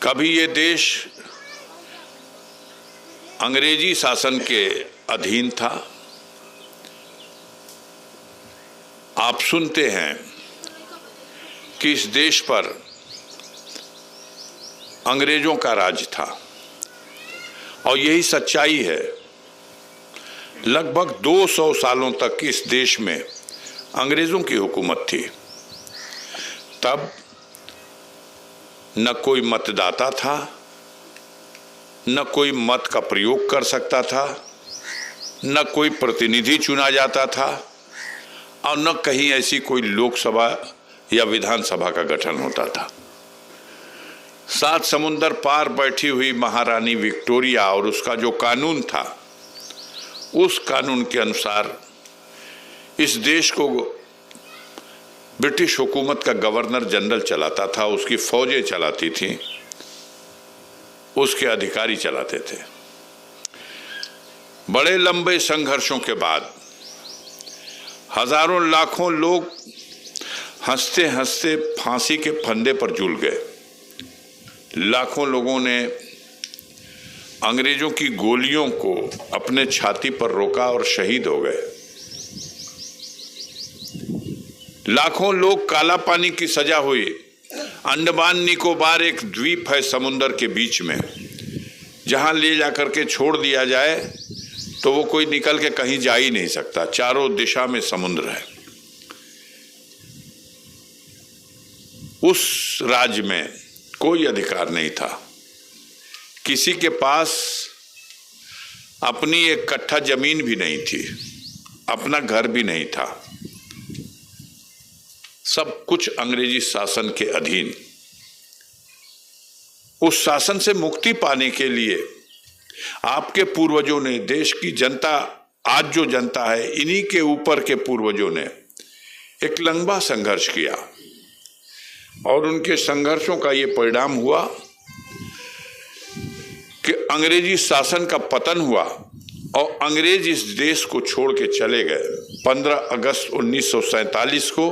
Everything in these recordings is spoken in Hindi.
कभी ये देश अंग्रेजी शासन के अधीन था। आप सुनते हैं कि इस देश पर अंग्रेजों का राज था और यही सच्चाई है। लगभग 200 सालों तक इस देश में अंग्रेजों की हुकूमत थी। तब न कोई मतदाता था, न कोई मत का प्रयोग कर सकता था, न कोई प्रतिनिधि चुना जाता था और न कहीं ऐसी कोई लोकसभा या विधानसभा का गठन होता था। 7 समुंदर पार बैठी हुई महारानी विक्टोरिया और उसका जो कानून था, उस कानून के अनुसार इस देश को ब्रिटिश हुकूमत का गवर्नर जनरल चलाता था, उसकी फौजें चलाती थीं, उसके अधिकारी चलाते थे। बड़े लंबे संघर्षों के बाद हजारों लाखों लोग हंसते हंसते फांसी के फंदे पर झूल गए। लाखों लोगों ने अंग्रेजों की गोलियों को अपने छाती पर रोका और शहीद हो गए। लाखों लोग काला पानी की सजा हुई। अंडमान निकोबार एक द्वीप है समुंदर के बीच में, जहां ले जाकर के छोड़ दिया जाए तो वो कोई निकल के कहीं जा ही नहीं सकता। चारों दिशा में समुद्र है। उस राज्य में कोई अधिकार नहीं था। किसी के पास अपनी एक कट्ठा जमीन भी नहीं थी, अपना घर भी नहीं था। सब कुछ अंग्रेजी शासन के अधीन। उस शासन से मुक्ति पाने के लिए आपके पूर्वजों ने, देश की जनता, आज जो जनता है, इन्हीं के ऊपर के पूर्वजों ने एक लंबा संघर्ष किया और उनके संघर्षों का ये परिणाम हुआ कि अंग्रेजी शासन का पतन हुआ और अंग्रेज इस देश को छोड़ के चले गए। 15 अगस्त 1947 को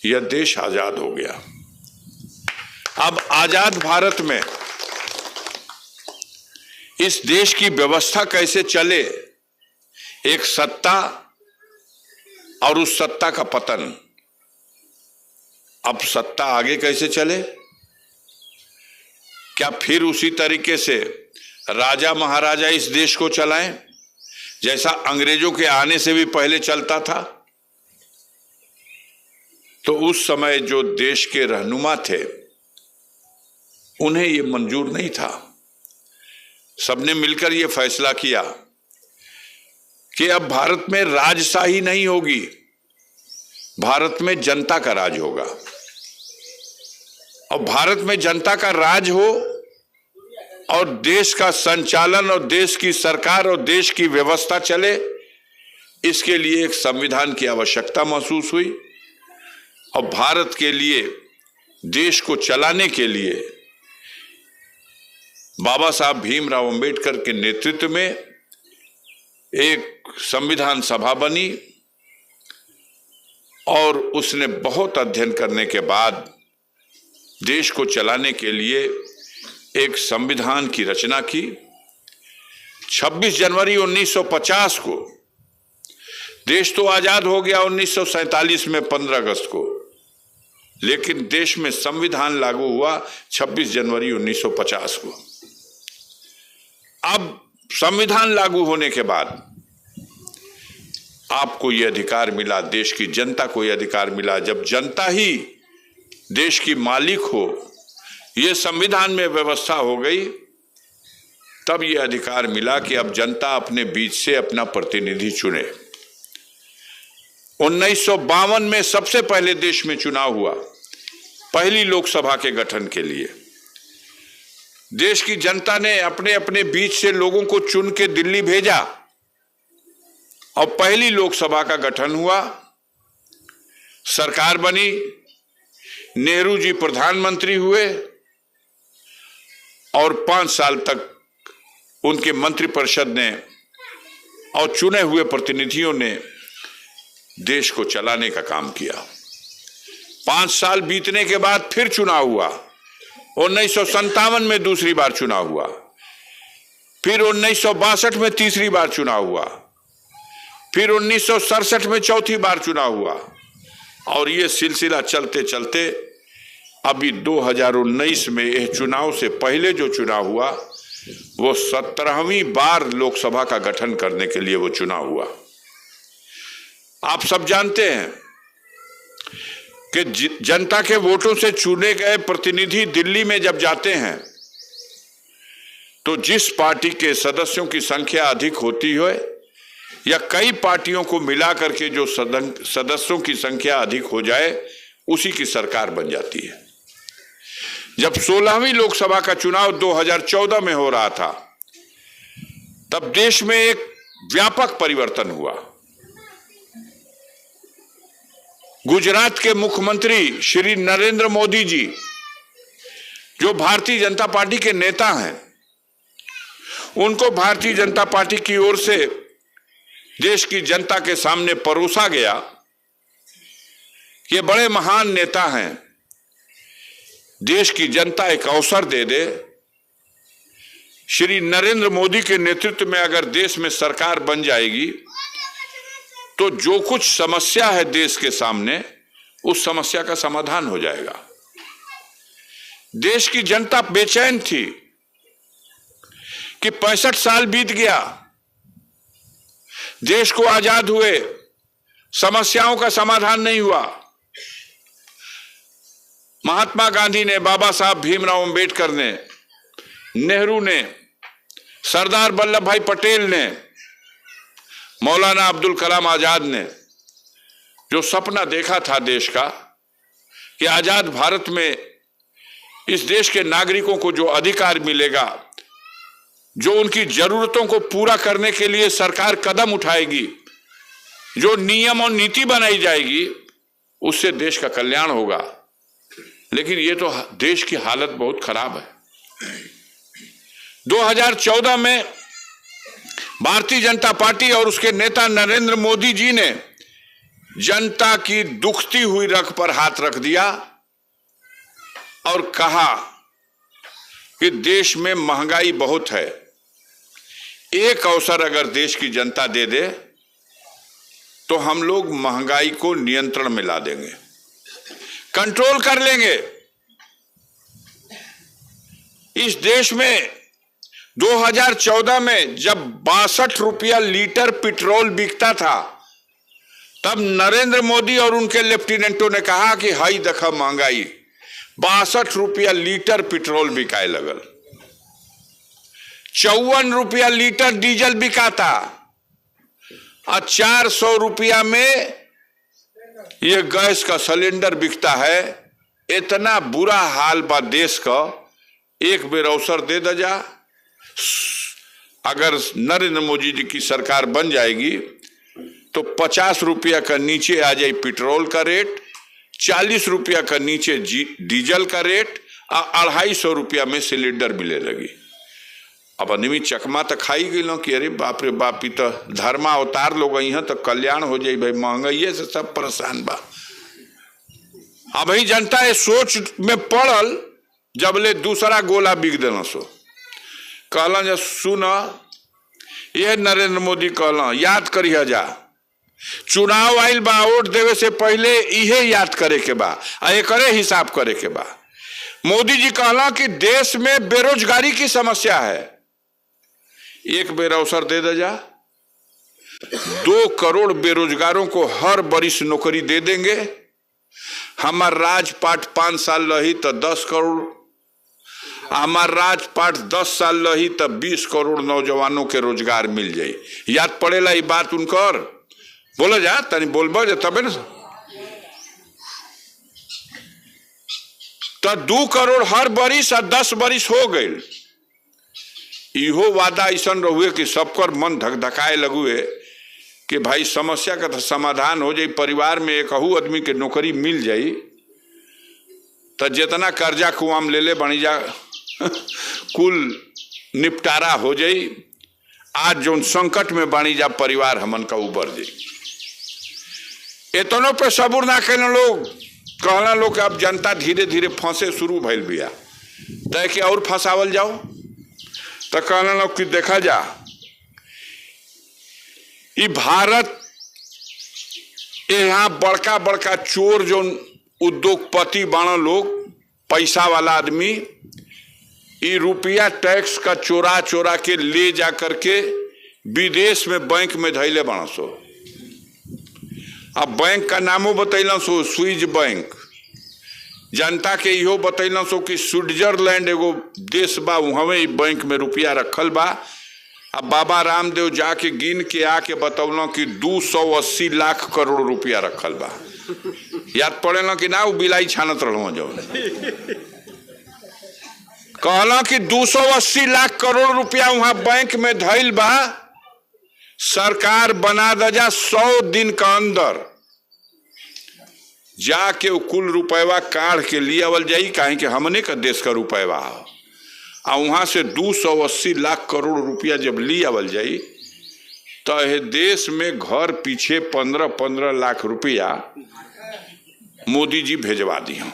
यह देश आजाद हो गया। अब आजाद भारत में इस देश की व्यवस्था कैसे चले, एक सत्ता और उस सत्ता का पतन। अब सत्ता आगे कैसे चले? क्या फिर उसी तरीके से राजा महाराजा इस देश को चलाएं जैसा अंग्रेजों के आने से भी पहले चलता था? तो उस समय जो देश के रहनुमा थे, उन्हें यह मंजूर नहीं था। सबने मिलकर यह फैसला किया कि अब भारत में राजशाही नहीं होगी, भारत में जनता का राज होगा। और भारत में जनता का राज हो और देश का संचालन और देश की सरकार और देश की व्यवस्था चले, इसके लिए एक संविधान की आवश्यकता महसूस हुई। और भारत के लिए, देश को चलाने के लिए बाबा साहब भीमराव अंबेडकर के नेतृत्व में एक संविधान सभा बनी और उसने बहुत अध्ययन करने के बाद देश को चलाने के लिए एक संविधान की रचना की। 26 जनवरी 1950 को देश तो आजाद हो गया, 1947 में 15 अगस्त को, लेकिन देश में संविधान लागू हुआ 26 जनवरी 1950 को। अब संविधान लागू होने के बाद आपको यह अधिकार मिला, देश की जनता को यह अधिकार मिला। जब जनता ही देश की मालिक हो, यह संविधान में व्यवस्था हो गई, तब यह अधिकार मिला कि अब जनता अपने बीच से अपना प्रतिनिधि चुने। 1952 में सबसे पहले देश में चुनाव हुआ, पहली लोकसभा के गठन के लिए। देश की जनता ने अपने अपने बीच से लोगों को चुन के दिल्ली भेजा और पहली लोकसभा का गठन हुआ, सरकार बनी, नेहरू जी प्रधानमंत्री हुए और 5 साल तक उनके मंत्रिपरिषद ने और चुने हुए प्रतिनिधियों ने देश को चलाने का काम किया। 5 साल बीतने के बाद फिर चुनाव हुआ, 1957 में दूसरी बार चुनाव हुआ, फिर 1962 में तीसरी बार चुनाव हुआ, फिर 1967 में चौथी बार चुनाव हुआ, और ये सिलसिला चलते चलते अभी 2019 में यह चुनाव से पहले जो चुनाव हुआ वो 17वीं बार लोकसभा का गठन करने के लिए वो चुनाव हुआ। आप सब जानते हैं कि जनता के वोटों से चुने गए प्रतिनिधि दिल्ली में जब जाते हैं तो जिस पार्टी के सदस्यों की संख्या अधिक होती है या कई पार्टियों को मिला करके जो सदस्यों की संख्या अधिक हो जाए उसी की सरकार बन जाती है। जब 16वीं लोकसभा का चुनाव 2014 में हो रहा था तब देश में एक व्यापक परिवर्तन हुआ। गुजरात के मुख्यमंत्री श्री नरेंद्र मोदी जी, जो भारतीय जनता पार्टी के नेता हैं, उनको भारतीय जनता पार्टी की ओर से देश की जनता के सामने परोसा गया। ये बड़े महान नेता हैं, देश की जनता एक अवसर दे दे। श्री नरेंद्र मोदी के नेतृत्व में अगर देश में सरकार बन जाएगी तो जो कुछ समस्या है देश के सामने उस समस्या का समाधान हो जाएगा। देश की जनता बेचैन थी कि 65 साल बीत गया, देश को आजाद हुए, समस्याओं का समाधान नहीं हुआ। महात्मा गांधी ने, बाबा साहब भीमराव अंबेडकर ने, नेहरू ने, सरदार वल्लभ भाई पटेल ने, मौलाना अब्दुल कलाम आजाद ने जो सपना देखा था देश का कि आजाद भारत में इस देश के नागरिकों को जो अधिकार मिलेगा, जो उनकी जरूरतों को पूरा करने के लिए सरकार कदम उठाएगी, जो नियम और नीति बनाई जाएगी, उससे देश का कल्याण होगा। लेकिन ये तो देश की हालत बहुत खराब है। 2014 में भारतीय जनता पार्टी और उसके नेता नरेंद्र मोदी जी ने जनता की दुखती हुई रग पर हाथ रख दिया और कहा कि देश में महंगाई बहुत है, एक अवसर अगर देश की जनता दे दे तो हम लोग महंगाई को नियंत्रण में ला देंगे, कंट्रोल कर लेंगे। इस देश में 2014 में जब 62 रुपया लीटर पेट्रोल बिकता था तब नरेंद्र मोदी और उनके लेफ्टिनेंटों ने कहा कि हाई देखा महंगाई, 62 रुपया लीटर पेट्रोल बिकाए लगल, 54 रुपया लीटर डीजल बिकाता और 400 रुपया में ये गैस का सिलेंडर बिकता है। इतना बुरा हाल बा देश का। एक बेर अवसर दे द जा, अगर नरेंद्र मोदी जी की सरकार बन जाएगी तो 50 रुपया का नीचे आ जाए पेट्रोल का रेट, 40 रुपया का नीचे डीजल का रेट और 250 रुपया में सिलेंडर मिले लगी। अब अनिमी चकमा तो खाई गई लो कि अरे बाप रे बाप, ही तो धर्मा अवतार लोग आई हैं तो कल्याण हो जाए भाई, महंगाई से सब परेशान बा। अब ही जनता ये सोच में पड़ल जबले दूसरा गोला बिक देना सो कहला जा सुना, ये नरेंद्र मोदी कहला याद करिए जा, चुनाव आइल बा, वोट देवे से पहले इहे याद करे के बा, एकरे हिसाब करे के बा। मोदी जी कहला कि देश में बेरोजगारी की समस्या है, एक बेर अवसर दे दे जा, 2 करोड़ बेरोजगारों को हर बरिस नौकरी दे देंगे। हमार राजपाट 5 साल रही तो 10 करोड़, हमार राजपाट 10 साल रही तो 20 करोड़ नौजवानों के रोजगार मिल जाये। याद पड़ेला ये बात उनकर? बोला जा तनी बोलबो जा तबे ना। तो 2 करोड़ हर बरिस और 10 बरिस हो गए। इहो वादा ऐसा रहुए कि सबकर मन धक धकाए लगुए कि भाई समस्या का तो समाधान हो जाए, परिवार में एक आदमी के नौकरी मिल जाई तो जितना कर्जा कुआम ले ले बनी जा कुल निपटारा हो जाई। आज जो संकट में बनी जा परिवार हमन का उबर जाई। इतनों पे सबूर ना कहना लोग, कहना लोग अब जनता धीरे धीरे फंसे शुरू भइल बिया। तय के और फंसावल जाओ। तो कहना कि देखा जा ये भारत यहाँ बड़का बड़का चोर जो उद्योगपति बाण लोग, पैसा वाला आदमी, ये रुपया टैक्स का चोरा चोरा के ले जा करके विदेश में बैंक में धैले बाण सो। अब बैंक का नामो बतैल सो स्विस बैंक। जनता के इहो बतैल सो कि स्विट्जरलैंड एगो देश बा, वहाँ बैंक में रुपया रखल बा। अब बाबा रामदेव जाके गिन के आके बतौल कि 280 लाख करोड़ रुपया रखल बा। याद पड़े कि ना, वो बिलाई छानत रहो जो कहला कि 280 लाख करोड़ रुपया वहां बैंक में धैल बा। सरकार बना दजा 100 दिन का अंदर जाके वो कुल रुपया काढ़ के लिए आवल जाई, काहे कि हमने का देश का रुपया हो। आ वहां से 280 लाख करोड़ रुपया जब ली आवल जाई तो यह देश में घर पीछे 15-15 लाख रुपया मोदी जी भेजवा दी हूं।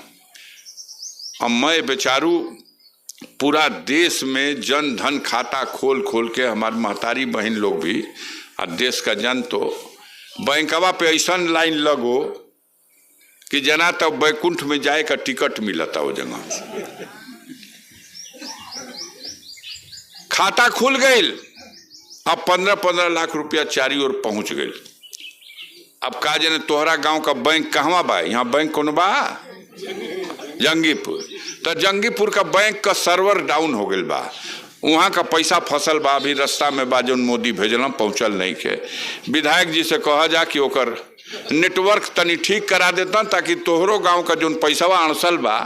अब मैं बेचारू पूरा देश में जन धन खाता खोल खोल के हमारे महतारी बहन लोग भी और देश का जन तो बैंकवा पे ऐसा लाइन लगो कि जना तब बैकुंठ में जाए का टिकट मिलता वो जगह। खाता खुल गई, अब 15-15 लाख रुपया चारी ओर पहुंच गई। अब का जने तोहरा गांव का बैंक कहवा बा? यहाँ बैंक कौन बा? जंगीपुर। तो जंगीपुर का बैंक का सर्वर डाउन हो गई बा, वहाँ का पैसा फसल बा, अभी रास्ता में बा जो मोदी भेजल पहुँचल नहीं के। विधायक जी से कहा जा कि ओकर नेटवर्क तनी ठीक करा देता ताकि तोहरो गांव का जो पैसा अणसल बा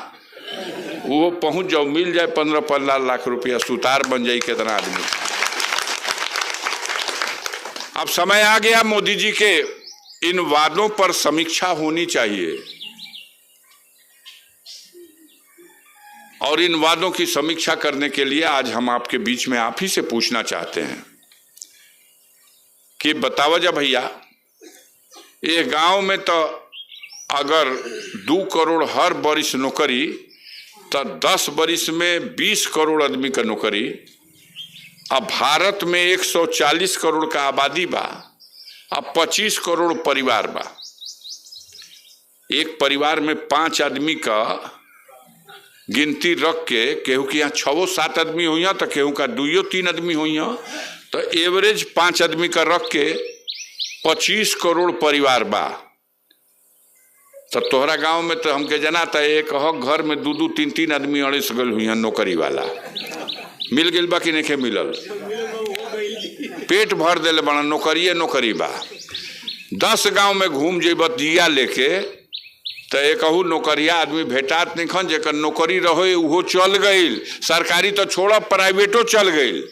वो पहुँच जाओ, मिल जाए 15-15 लाख रुपया, सुतार बन जाए कितना आदमी। अब समय आ गया मोदी जी के इन वादों पर समीक्षा होनी चाहिए और इन वादों की समीक्षा करने के लिए आज हम आपके बीच में आप ही से पूछना चाहते हैं कि बताओ जा भैया, ये गांव में तो अगर 2 करोड़ हर बरिस नौकरी तो 10 बरिस में 20 करोड़ आदमी का नौकरी। अब भारत में 140 करोड़ का आबादी बा, अब 25 करोड़ परिवार बा। एक परिवार में 5 आदमी का गिनती रख के केहू के यहाँ 6-7 आदमी हुई तो केहू का 2-3 आदमी हुई, तो एवरेज 5 आदमी का रख के 25 करोड़ परिवार बा। तो तोहरा गांव में तो हमके जना था एक घर में 2-3 आदमी अड़स गल हुई नौकरी वाला। मिल गई बा कि नहीं मिलल? पेट भर दिले बना, नौकरी बा। 10 गांव में घूम जेब दिया लेके तो एक नौकरिया आदमी भेटात नहीं खन, जेकर नौकरी रहे वो चल गई। सरकारी तो छोड़ा, प्राइवेटो चल गई।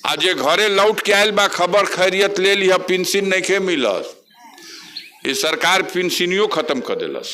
आज जे घरे लौट के आयल बा खबर खैरियत ले लिया, पेंशन नहीं खे मिलत। ये सरकार पेंशनियों खत्म कर दिलस।